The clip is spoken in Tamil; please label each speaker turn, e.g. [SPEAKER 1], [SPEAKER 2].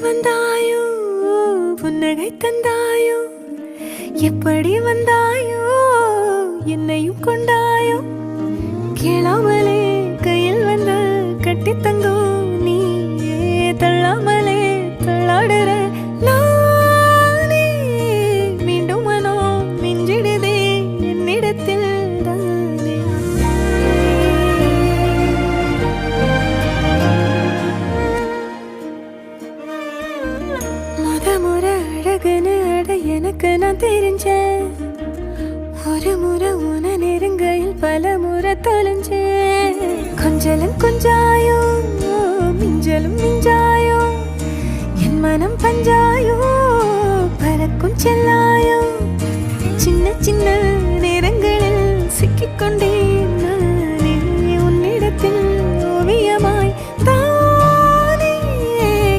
[SPEAKER 1] வந்தாயோ புன்னகை தந்தாயோ எப்படி வந்தாயோ என்னையும் கொண்டாயோ கேளாமலே கையில் வந்து கட்டி தங்கும் நீ தள்ளாமலே தள்ளாடுற நானே மீண்டும் மனோ மிஞ்சிடுதே என்னிடத்தில் தானே முறை அழகுன்னு அட எனக்கு நான் தெரிஞ்சேன் ஒரு முறை உன நெருங்கையில் பல முறை தொலைஞ்சேன் கொஞ்சலும் கொஞ்சாயோ மிஞ்சலும் மிஞ்சாயோ என் மனம் பஞ்சாயோ பறக்கும் செல்லாயோ சின்ன சின்ன